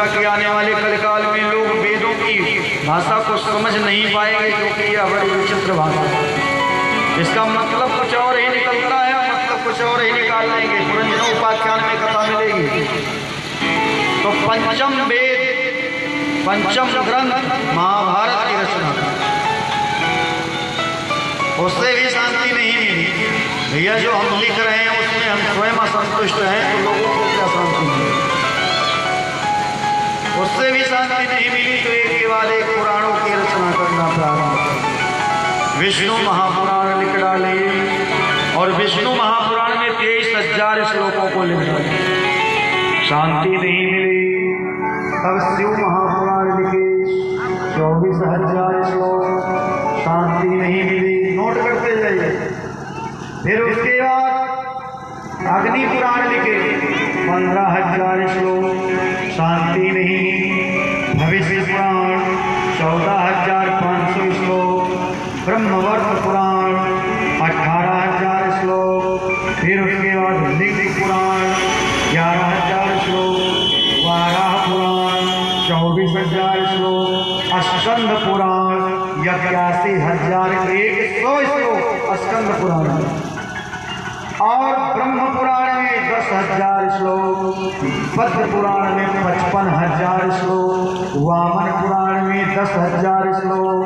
कि आने वाले कलकाल में लोग वेदों की भाषा को समझ नहीं पाएंगे, क्योंकि यह बड़ी विचित्र भाषा है। इसका मतलब कुछ और ही निकलता है, मतलब कुछ और ही निकाल लेंगे। पुरंजन उपाख्यान में कथा मिलेगी। तो पंचम वेद, पंचम ग्रंथ महाभारत की रचना, उससे भी शांति नहीं मिली। भैया जो हम लिख रहे हैं उसमें हम स्वयं असंतुष्ट हैं, तो लोगों को क्या शांति मिली? उससे भी शांति नहीं मिली तो एक के बाद एक पुराणों की रचना करना प्रारंभ कर। विष्णु महापुराण लिख डाले, और विष्णु महापुराण में 23,000 श्लोकों को लिख डाले। शांति नहीं मिली, तब शिव महापुराण लिखे 24,000 श्लोक, शांति नहीं मिली। नोट करते जाइए। फिर उसके बाद अग्नि पुराण लिखे 15,000 श्लोक, शांति नहीं। भविष्य पुराण 14,500 श्लोक, ब्रह्मवर्त पुराण 18,000 श्लोक, फिर उसके बाद लिंग पुराण 11,000 श्लोक, वाराह पुराण 24,000 श्लोक, स्कंद पुराण 81,100 श्लोक स्कंद पुराण, और ब्रह्म पुराण में 10,000 श्लोक, पद्म पुराण में 55,000 श्लोक, वामन पुराण में 10,000 श्लोक,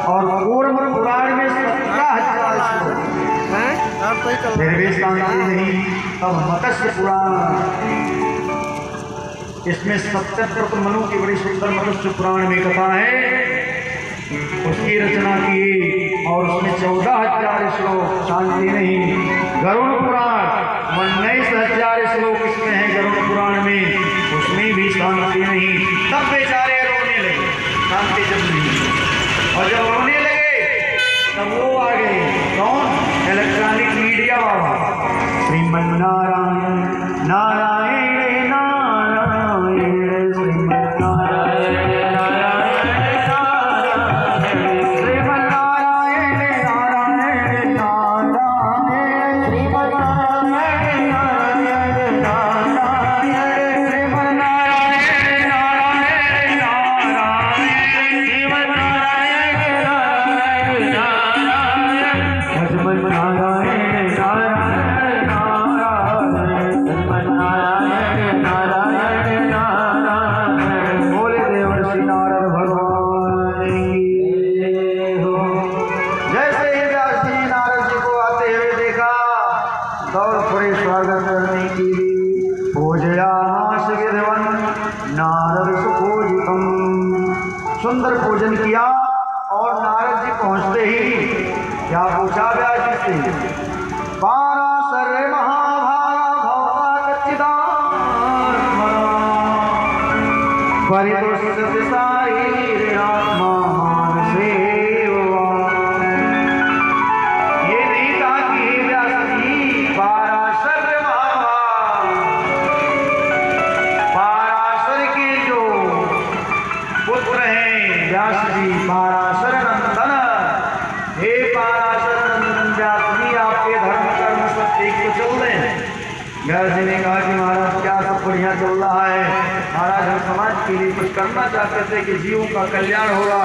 और कूर्म पुराण में 17,000 श्लोक। फिर भी शांति नहीं। तब मत्स्य पुराण, इसमें सत्यव्रत मनु की बड़ी सुंदर मत्स्य पुराण में कथा है, उसकी रचना की, और उसमें 14,000 श्लोक, शांति नहीं। गरुड़ पुराण 19,000 श्लोक इसमें है गरुड़ पुराण में, उसमें भी शांति नहीं। तब बेचारे रोने लगे, शांति जब नहीं। और जब रोने लगे तब वो आ गए, कौन? इलेक्ट्रॉनिक मीडिया बाबा। श्रीमन नारायण नारायण नारायण, श्रीमन नारायण सुंदर पूजन किया, और नारद जी पहुंचते ही क्या पूछा व्यास जी से? पाराशर महाभागा भवता कच्चिदात्मा परिदुष्ट सारी आत्मा मानसे। ये नहीं कहा कि हे व्यास जी पाराशर महाभाग, पाराशर के जो पुत्र हैं व्यास जी, पाराशर नंदन, हे पाराशर नंदन व्यास जी, आपके धर्म कर्म सब ठीक तो चल रहे हैं? व्यास जी ने कहा कि महाराज क्या सब बढ़िया चल रहा है। महाराज हम समाज के लिए कुछ करना चाहते थे कि जीवों का कल्याण होगा।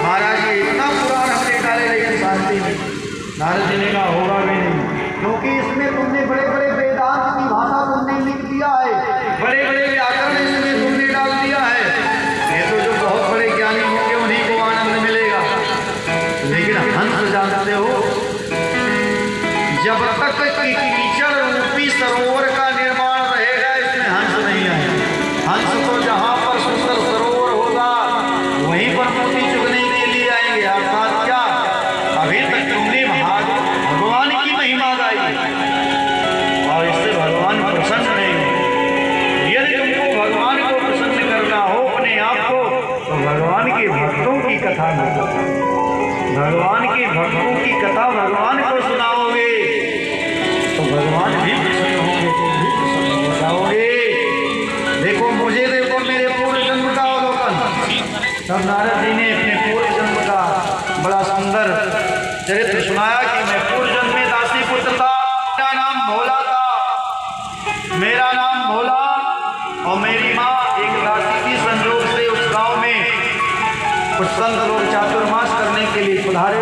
महाराज ये इतना पुराण हमने डाले लेकिन शांति नहीं। नारद जी ने कहा होगा भी नहीं, क्योंकि इसमें तुमने बड़े बड़े वेदांत की भाषा तुमने लिख दिया है, बड़े बड़े व्याकरण इसमें तुमने डाल दिया है। ये तो जो बहुत बड़े ज्ञानी होंगे उन्हीं को आनंद मिलेगा, लेकिन हंस जानते हो, जब तक कीचड़ रूपी सरोवर का निर्माण रहेगा इसमें हंस नहीं आएगा। हंस तो जहाँ पर सुंदर सरोवर होगा वहीं पर मोती चुगने के लिए आएंगे। अर्थात क्या, अभी तक तुमने भगवान की महिमा गाई और इससे भगवान प्रसन्न नहीं हो। यदि तुमको भगवान को प्रसन्न करना हो अपने आप को, तो भगवान के भक्तों की कथा करो, भगवान के भक्तों की कथा भगवान को सुनाओगे तो भगवान भी प्रसन्न होंगे, तुम भी प्रसन्न हो जाओगे। देखो मुझे, देखो मेरे पूर्व जन्म का अवलोकन। तब नारद जी ने अपने पूर्व जन्म का बड़ा सुंदर चरित्र सुनाया कि मैं पूर्व जन्म में दासी पुत्र था, मेरा नाम भोला था, मेरा नाम भोला, और मेरी माँ एक दासी की संजोग कुछ संत लोग चातुर्मास करने के लिए पधारे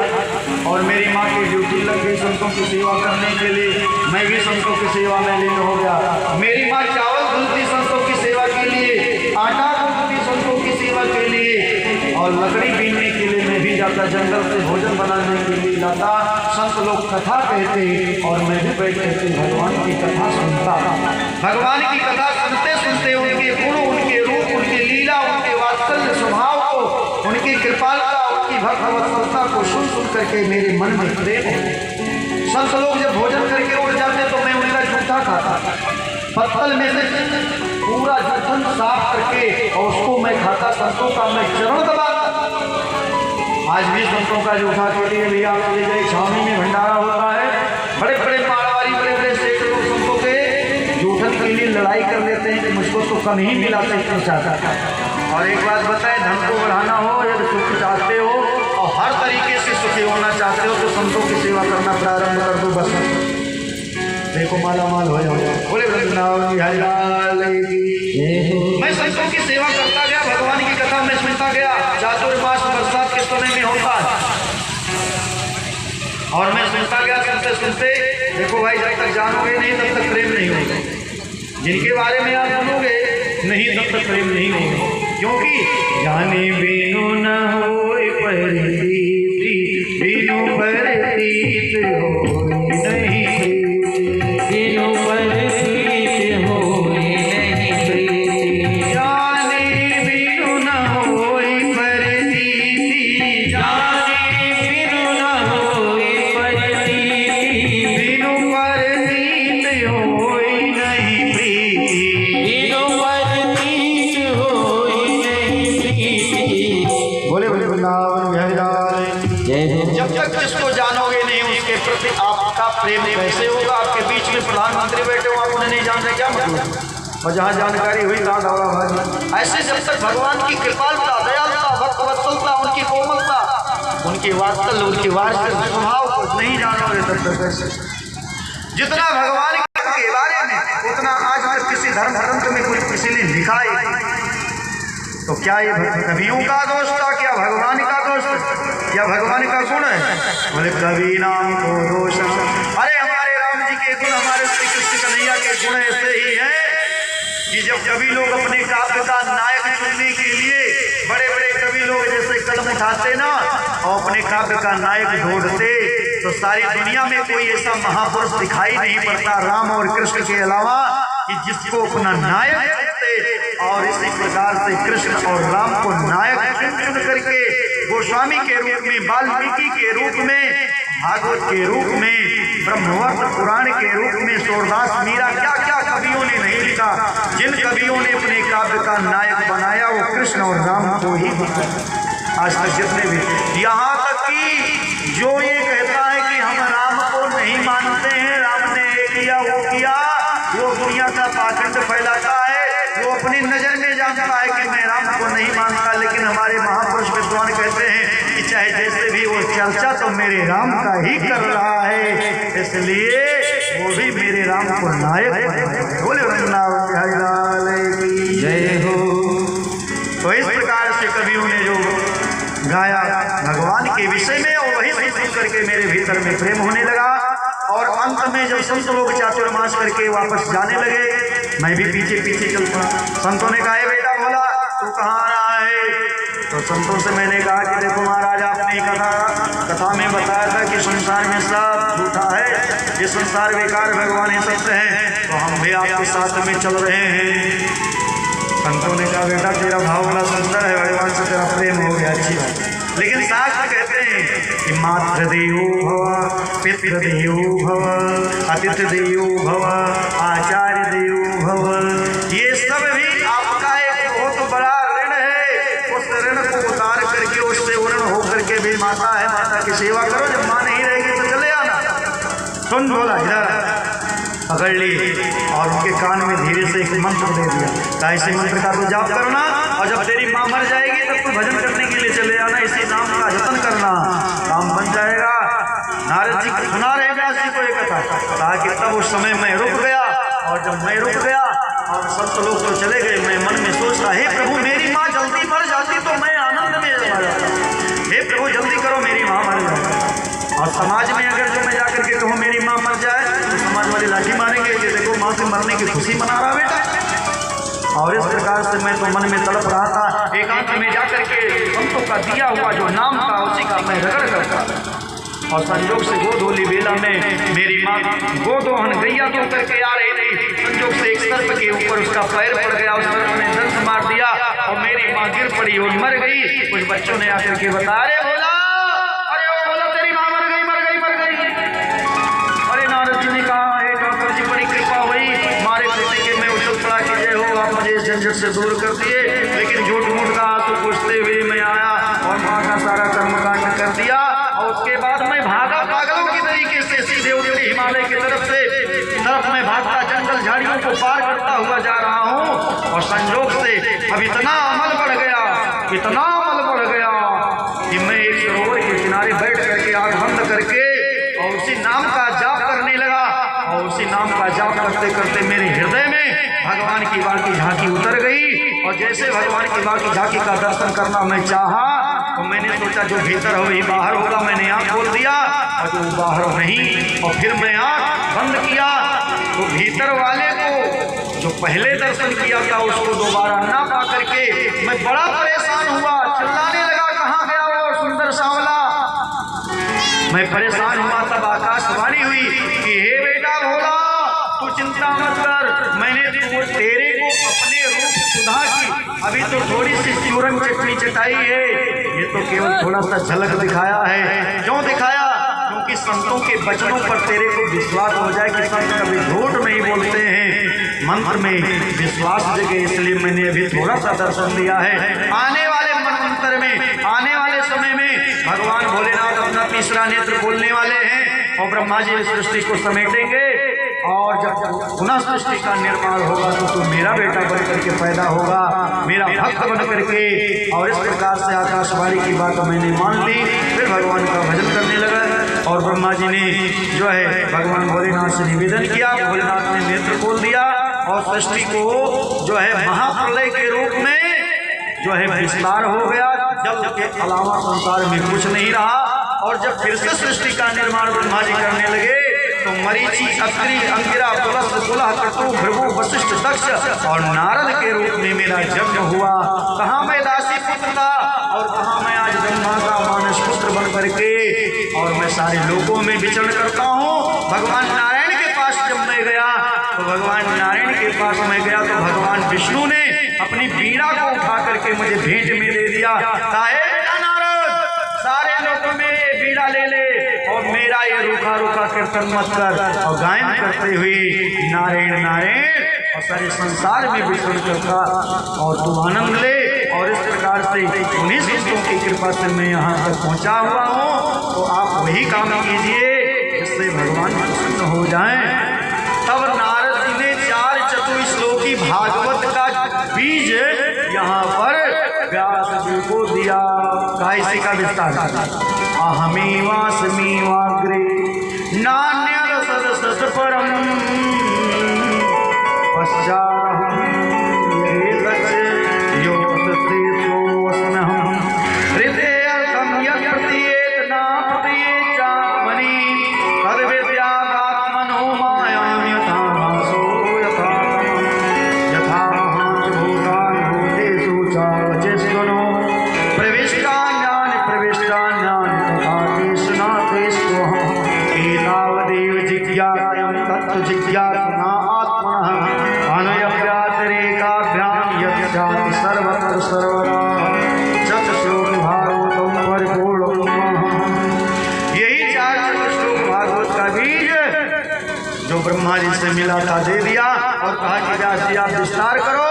और मेरी माँ की ड्यूटी लग गई संतों की सेवा करने के लिए। मैं भी संतों की सेवा में लीन हो गया। मेरी माँ चावल धुलती संतों की सेवा के लिए, आटा गूंथती संतों की सेवा के लिए, और लकड़ी बीनने के लिए मैं भी जाता, जंगल से भोजन बनाने के लिए जाता। संत लोग कथा कहते और मैं भी बैठ के भगवान की कथा सुनता। भगवान की कथा सुनते सुनते उनके गुण, उनके रूप, उनकी लीला, उनके वात्सल्य स्वभाव को, उनकी कृपालता, उनकी भक्तवत्सलता को सुन सुन करके मेरे मन में प्रेम हो। संत लोग जब भोजन करके उठ जाते तो मैं उनका जूठा खाता, पत्तल में से पूरा जूठन साफ करके और उसको मैं खाता, संतों का मैं चरण दबाता। आज भी संतों का जूठा के लिए भी आप ले जाए, छावनी में भंडारा होता है, बड़े बड़े मारवाड़ी, बड़े बड़े सेठ लोग संतों के जूठन के लिए लड़ाई कर लेते हैं कि मुझको तो कम ही मिला इतना चाहता। और एक बात बताएं, धन को बढ़ाना हो, यदि सुख चाहते हो और हर तरीके से सुखी होना चाहते हो तो संतों की सेवा करना प्रारंभ कर दो। बस देखो माला माल हो जाओ। बोले वृंदावन बिहारी लाल की। मैं संतों की सेवा करता गया, भगवान की कथा में सुनता गया। चातुर्मास बरसात के समय में होता है और मैं सुनता गया, सुनते सुनते। देखो भाई, जब तक जानोगे नहीं तब तक प्रेम नहीं होगा। जिनके बारे में आप सुनोगे नहीं तब तक प्रेम नहीं होगा, क्योंकि जाने बिनु न होए परतीति, बिनु परतीत होए नहीं, बिनु परतीत होए नहीं प्रीति। जाने बिनु न होए परतीति, जाने बिनु न होए परतीति, बिनु परतीत होए नहीं प्रीति, बिनु परतीत होए नहीं प्रीति। बोले बोले वृंदावन बिहारी लाल। जब तक जिसको जानोगे नहीं उसके प्रति आपका प्रेम कैसे होगा? आपके बीच में प्रधानमंत्री बैठे हो, आप उन्हें नहीं जान रहे, क्या मतलब? और जहाँ जानकारी हुई कहाँ दौड़ा भाई। ऐसे जब तक भगवान की कृपालता, दयालुता, भक्तवत्सलता, उनकी कोमलता, उनकी वात्सल्य, उनकी वात्सल्य स्वभाव को नहीं जानोगे तब तक कैसे? जितना भगवान के बारे में उतना आज तक किसी धर्म ग्रंथ में कोई किसी ने लिखा है तो क्या ये कवियों का दोष था? क्या भगवान का दोष? क्या भगवान का गुण है? बोले कवि नाम को दोष। अरे हमारे राम जी के गुण, हमारे श्री कृष्ण कन्हैया के गुण ऐसे ही हैं कि जब कवि लोग अपने काव्य का नायक चुनने के लिए, बड़े बड़े कवि लोग जैसे कदम उठाते ना और अपने काव्य का नायक ढूंढते, तो सारी दुनिया में कोई ऐसा महापुरुष दिखाई नहीं पड़ता राम और कृष्ण के अलावा कि जिसको अपना नायक चुनते। और इसी प्रकार से कृष्ण और राम को नायक चुन करके गोस्वामी के रूप में, वाल्मीकि के रूप में, भागवत के रूप में, ब्रह्मवत पुराण के रूप में, सूरदास, मीरा, क्या क्या कवियों ने नहीं लिखा। जिन कवियों ने अपने काव्य का नायक बनाया वो कृष्ण और राम को ही बनाया। आज तक जितने भी, यहाँ तक कि जो ये कहता है कि हम राम को नहीं मानते हैं, राम ने ये किया वो किया, वो दुनिया का पाखंड फैलाता है। वो अपनी नजर में जानता है कि मैं राम को नहीं मानता, लेकिन हमारे महापुरुष विद्वान कहते हैं कि चाहे जैसे भी वो चर्चा तो मेरे राम का ही कर रहा है, इसलिए वो भी मेरे राम को नायक बोले। वृंदावन बिहारी लाल की जय हो। तो इस प्रकार से कवियों ने जो गाया भगवान के विषय में, और वही सुन करके मेरे भीतर में प्रेम होने लगा। और अंत में जब संत लोग चातुर्मास करके वापस जाने लगे, मैं भी पीछे पीछे चल पड़ा। संतों ने कहा, बेटा बोला तू कहाँ आ रहा है? तो संतों से मैंने कहा कि देखो महाराज, आपने कथा में बताया था कि संसार में सब झूठा है, ये संसार बेकार, भगवान ही सत्य है, तो हम भी आपके साथ में चल रहे हैं। संतों ने कहा, बेटा तेरा भाव बड़ा सुंदर है, भगवान से तेरा प्रेम हो गया, अच्छी बात। लेकिन शास्त्र कहते हैं कि मातृदेवो भव, पितृदेवो भव, अतिथिदेवो भव, आचार्य देवो भव। ये सब भी आपका एक बहुत बड़ा ऋण है। उस ऋण को उतार करके, उससे ऋण होकर के भी माता है, माता की सेवा करो। जब माँ नहीं रहेगी तो चले आना। सुन बोला, इधर पकड़ ली और उनके कान में धीरे से एक मंत्र दे दिया, कहा इसी मंत्र का तो जाप करना, और जब तेरी माँ मर जाएगी तब तो भजन करने के लिए चले आना, इसी नाम का जतन करना, काम बन जाएगा। नारद जी सुना रहे व्यास जी को एक कथा, कहा कि तब उस समय मैं रुक गया, और जब मैं रुक गया और सब लोग तो चले गए, मैं मन में सोच रहा, हे प्रभु मेरी माँ जल्दी मर जाती तो मैं आनंद में चला जाता। का दिया हुआ जो नाम था उसी का मैं रगड़ करता। और संजोग से गोधोली बेला में मेरी माँ गोदोहन गैया दो करके आ रही थी। संजोग से एक सर्प के ऊपर उसका पैर पड़ गया, उस सर्प ने दंश मार दिया और मेरी माँ गिर पड़ी और मर गई। कुछ बच्चों ने आकर के बताया, अरे भोला, अरे ओ भोला, तेरी माँ मर गई, मर गई, मर गई। अरे नारद जी ने कहा, हे डॉक्टर जी बड़ी कृपा हुई, मारे बेटे के मैं उछल पड़ा कि जय हो, आप मुझे इस झंझट से दूर कर दिए। लेकिन झूठ मूठ का आंसू पूछते हुए मैं आया और माँ का सारा कर्मकांड कर दिया। और उसके बाद मैं भागा पागलों की तरीके से सीधे उतरे हिमालय की तरफ मैं भागता जंगल झाड़ियों को पार करता हुआ जा रहा हूँ। और संजोग से अब इतना अमल बढ़ गया, इतना अमल बढ़ गया कि मैं एक सरोवर के किनारे बैठ करके आंख बंद करके और उसी नाम का जाप करने लगा। और उसी नाम का जाप करते करते मेरे हृदय में भगवान की बाल की झांकी उतर गई। और जैसे भगवान की बाल की झांकी का दर्शन करना मैं चाहा तो मैंने सोचा जो भीतर हो वही बाहर होगा। मैंने आंख खोल दिया और जो बाहर नहीं, और फिर मैं आंख बंद किया तो भीतर वाले को जो पहले दर्शन किया था उसको दोबारा ना पा करके मैं बड़ा परेशान हुआ, चिल्लाने लगा, कहाँ गया वो सुंदर सांवला। मैं परेशान हुआ, तब आकाशवाणी हुई कि हे बेटा भोला, तू चिंता मत कर, मैंने तेरे को अपने रूप सुधा की अभी तो थोड़ी सी चूरन चटनी चटाई है, ये तो केवल थोड़ा सा झलक दिखाया है। क्यों दिखाया? क्योंकि संतों के वचनों पर तेरे को विश्वास हो जाए कि संत कभी झूठ नहीं बोलते हैं, मंत्र में विश्वास जगे, इसलिए मैंने अभी थोड़ा सा दर्शन दिया है। आने वाले मंत्र में, आने वाले समय में भगवान भोलेनाथ अपना तीसरा नेत्र खोलने वाले हैं और ब्रह्मा जी इस सृष्टि को समेटेंगे। और जब पुनः सृष्टि का निर्माण होगा तो तू मेरा बेटा बन करके पैदा होगा, मेरा भक्त बन करके। और इस प्रकार से आकाशवाणी की बात मैंने मान ली। फिर भगवान का भजन करने लगा और ब्रह्मा जी ने जो है भगवान भोलेनाथ से निवेदन किया। भोलेनाथ ने नेत्र खोल दिया और सृष्टि को जो है महाप्रलय के रूप में जो है विस्तार हो गया। जल के अलावा संसार में कुछ नहीं रहा। और जब फिर से सृष्टि का निर्माण ब्रह्मा जी करने लगे तो मरीचि, अत्रि, अंगिरा, पुलस्त्य, पुलह, क्रतु, भृगु, वशिष्ठ, दक्ष और नारद के रूप में मेरा जन्म हुआ। कहाँ मैं दासी पुत्र था और कहाँ मैं आज ब्रह्मा का मानस पुत्र बन करके और मैं सारे लोगों में विचरण करता हूँ। भगवान नारायण के पास जब मैं गया तो भगवान नारायण के पास मैं गया तो भगवान विष्णु ने अपनी बीड़ा को उठा करके मुझे भेंट में दे दिया। सारे लोगों में बीड़ा ले ले और मेरा ये रूखा रूखा कीर्तन मत कर। और गायन करते हुए नारायण नारायण और सारे संसार में विचरण करता और तू आनंद ले। और इस प्रकार से उन्हीं संतों की कृपा से मैं यहाँ तक पहुँचा हुआ हूँ। तो आप वही काम कीजिए जिससे भगवान प्रसन्न हो जाएं। तब नारद जी ने 4 चतुश्लोकी भागवत का बीज यहाँ पर व्यास जी को दिया। इसी का विस्तार अहमेवास्मीवाग्रे नान्यद सदसत परम पश्चादहं हृदयर्थं यत् प्रतीयेत न प्रतीयेत चात्मनि तद्विद्यादात्मनो मायां यथा भासो यथा यथा भूतानि भूतेषु चावचेष्वनो जिज्ञासना आत्मनः अनयव्यातिरेकाभ्यां यज्ञाति सर्वत्र सर्वदा जप श्लोक भागवतम परिपूर्णम्। यही 4 श्लोक भागवत का बीज जो ब्रह्मा जी से मिला था दे दिया और कहा कि व्यास जी आप विस्तार करो।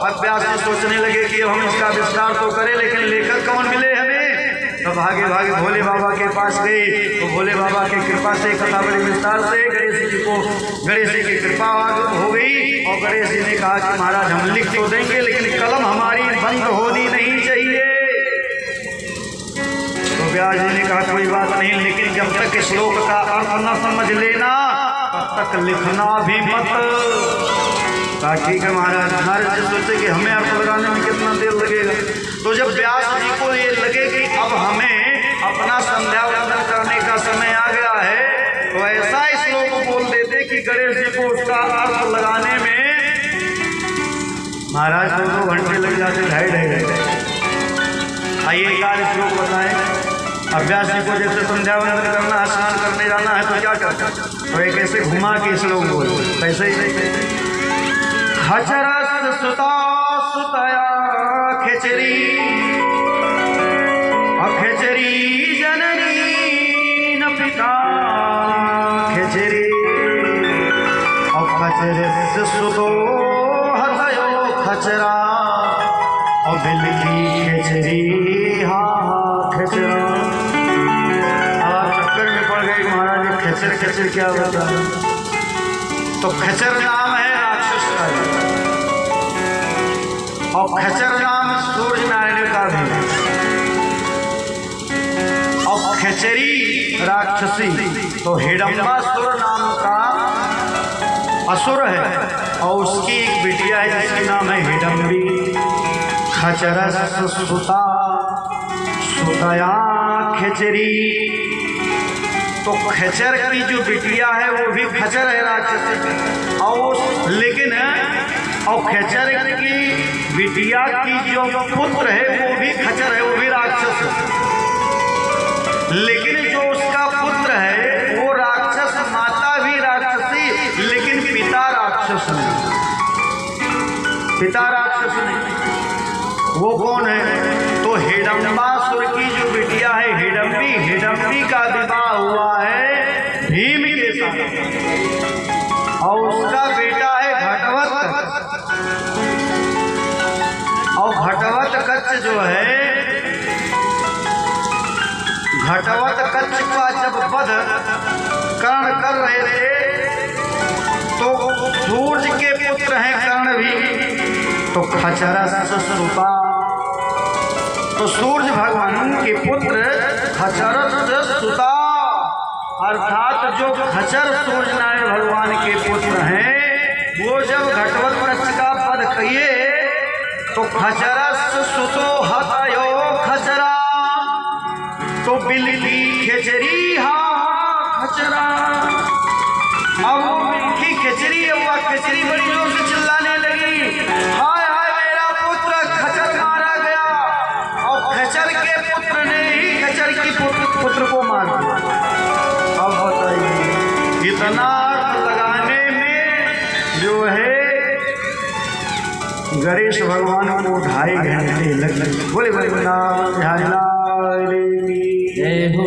अब व्यास जी सोचने लगे कि हम इसका विस्तार तो करें लेकिन लेखक कौन मिले हमें। तो भागे भागे भोले बाबा के पास गए तो भोले बाबा की कृपा से कथा बड़े विस्तार से गणेश जी को गणेश जी की कृपा हो गई। और गणेश जी ने कहा कि महाराज हम लिख तो देंगे लेकिन कलम हमारी बंद होनी नहीं चाहिए। तो व्यास जी ने कहा कोई बात नहीं, लेकिन जब तक श्लोक का अर्थ न समझ लेना तब तक लिखना भी मत। कहा ठीक है महाराज। नारद जी सोचे कि हमें अर्थ लगाने में कितना देर लगेगा। तो जब व्यास जी को ये लगे कि अब हमें अपना संध्या वंदन करने का समय आ गया है तो ऐसा श्लोक बोल देते कि गणेश जी को उसका अर्थ लगाने में महाराज 2 घंटे लग जाते, 2.5 घंटे। आइए एक आध श्लोक बताएं। अभ्यास जी को जैसे संध्या वंदन करना है, स्नान करने जाना है तो क्या करना, तो एक ऐसे घुमा के श्लोक बोल कैसे खचरस सुता सुतया खेचरी अखेचरी जननी न पिता खेचरी खचरस सुतो हथयो खचरा और बिल की खेचरी हा खेचरा। आप चक्कर में पड़ गए महाराज, खेचर खेचर क्या होता है, तो खचर नाम है राक्षस का और खचर नाम सूर्य नारायण का भी, और खेचरी राक्षसी तो हिडम्बासुर नाम का असुर है और उसकी एक बिटिया है जिसका नाम है हिडम्बी। खचरस सुता सुतया खेचरी, तो खचर की जो बिटिया है वो भी खचर है राक्षस, और लेकिन और खचर की बिटिया की जो पुत्र है वो भी खचर है, वो भी राक्षस है। लेकिन जो उसका पुत्र है वो राक्षस, माता भी राक्षसी, लेकिन पिता राक्षस नहीं, पिता राक्षस नहीं। वो कौन है, तो हिडम्बासुर की जो बिटिया है हिडम्बी, हिडम्बी का विवाह हुआ है भीम के साथ और उसका बेटा है घटवत, और घटवत कच्छ जो है, घटवत कच्छ का जब वध कर्ण कर रहे थे तो सूर्य के पुत्र हैं कर्ण भी, तो खचरस सुता, तो सूर्य भगवान के पुत्र खचरस सुता, अर्थात जो खचर सूर्य नारायण भगवान के पुत्र हैं वो जब घटवत कच्छ का वध किए तो खचरस सुतो हतयो खचरा, तो बिल की खेचरी हा खचरा। अब वो बिल की खेचरी है, वो खेचरी बड़ी जोर से चिल्लाने लगी, हाय हाय मेरा पुत्र खचर मारा गया, और खचर के पुत्र ने ही खचर की पुत्र को मार दिया। अब बताइए इतना अर्थ लगाने में जो है गणेश भगवान को 2.5 घंटे लग गए। बोले बोले नाम जय हो।